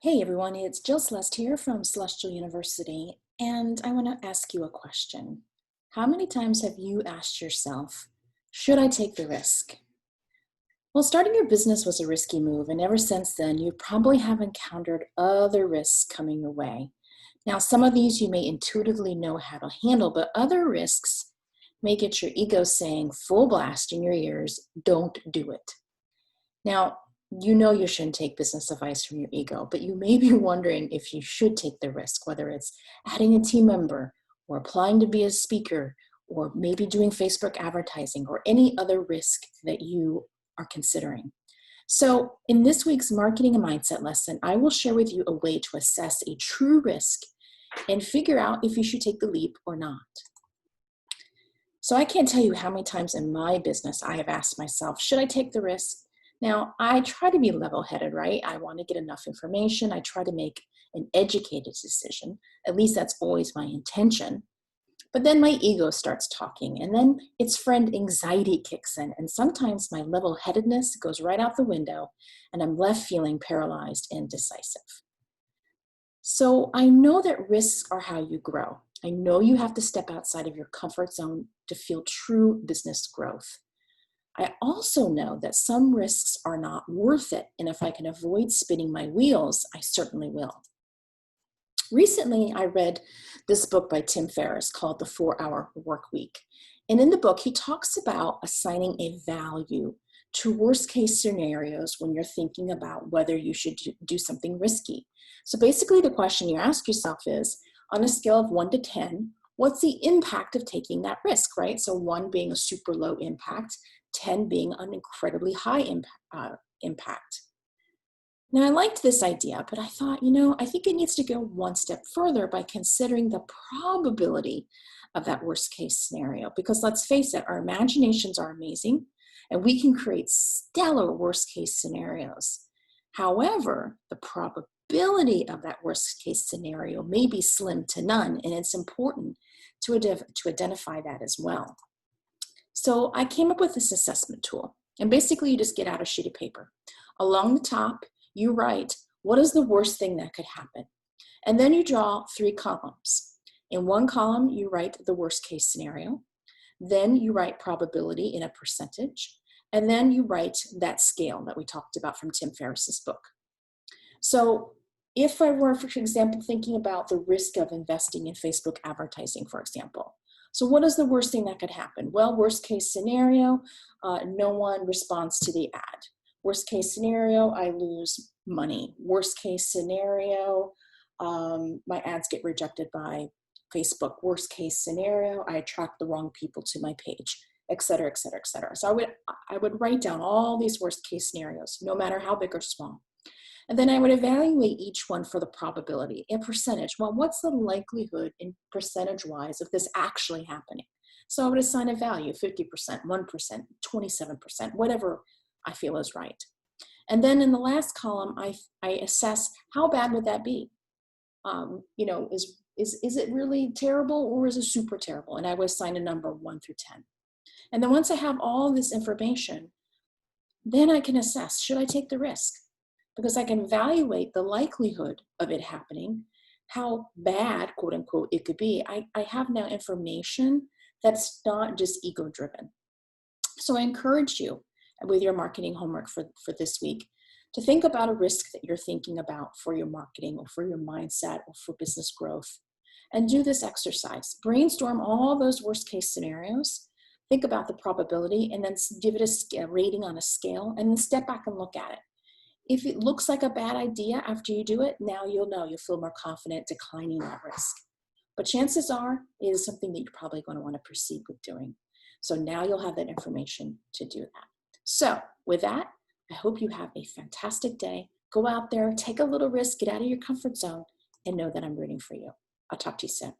Hey everyone, it's Jill Celeste here from Celestial University, and I want to ask you a question. How many times have you asked yourself, should I take the risk? Well, starting your business was a risky move, and ever since then, you probably have encountered other risks coming your way. Now, some of these you may intuitively know how to handle, but other risks may get your ego saying full blast in your ears, don't do it. Now, you know you shouldn't take business advice from your ego, but you may be wondering if you should take the risk, whether it's adding a team member or applying to be a speaker or maybe doing Facebook advertising or any other risk that you are considering. So in this week's marketing and mindset lesson, I will share with you a way to assess a true risk and figure out if you should take the leap or not. So I can't tell you how many times in my business I have asked myself, should I take the risk? Now, I try to be level-headed, right? I want to get enough information. I try to make an educated decision. At least that's always my intention. But then my ego starts talking, and then its friend anxiety kicks in. And sometimes my level-headedness goes right out the window, and I'm left feeling paralyzed and decisive. So I know that risks are how you grow. I know you have to step outside of your comfort zone to feel true business growth. I also know that some risks are not worth it, and if I can avoid spinning my wheels, I certainly will. Recently, I read this book by Tim Ferriss called The 4-Hour Work Week. And in the book, he talks about assigning a value to worst case scenarios when you're thinking about whether you should do something risky. So basically, the question you ask yourself is, on a scale of 1 to 10, what's the impact of taking that risk, right? So 1 being a super low impact, 10 being an incredibly high impact. Now, I liked this idea, but I thought, I think it needs to go one step further by considering the probability of that worst case scenario. Because let's face it, our imaginations are amazing, and we can create stellar worst case scenarios. However, the probability of that worst case scenario may be slim to none, and it's important to identify that as well. So I came up with this assessment tool, and basically you just get out a sheet of paper. Along the top, you write, what is the worst thing that could happen? And then you draw 3 columns. In one column, you write the worst case scenario. Then you write probability in a percentage. And then you write that scale that we talked about from Tim Ferriss's book. So if I were, for example, thinking about the risk of investing in Facebook advertising, for example, so what is the worst thing that could happen? Well, worst case scenario, no one responds to the ad. Worst case scenario, I lose money. Worst case scenario, my ads get rejected by Facebook. Worst case scenario, I attract the wrong people to my page, et cetera, et cetera, et cetera. So I would write down all these worst case scenarios, no matter how big or small. And then I would evaluate each one for the probability in percentage. Well, what's the likelihood in percentage-wise of this actually happening? So I would assign a value, 50%, 1%, 27%, whatever I feel is right. And then in the last column, I assess how bad would that be? Is it really terrible or is it super terrible? And I would assign a number 1 through 10. And then once I have all this information, then I can assess, should I take the risk? Because I can evaluate the likelihood of it happening, how bad, quote unquote, it could be. I have now information that's not just ego-driven. So I encourage you with your marketing homework for this week to think about a risk that you're thinking about for your marketing or for your mindset or for business growth. And do this exercise. Brainstorm all those worst case scenarios. Think about the probability and then give it a rating on a scale and then step back and look at it. If it looks like a bad idea after you do it, now you'll feel more confident declining that risk. But chances are it is something that you're probably going to want to proceed with doing. So now you'll have that information to do that. So with that, I hope you have a fantastic day. Go out there, take a little risk, get out of your comfort zone, and know that I'm rooting for you. I'll talk to you soon.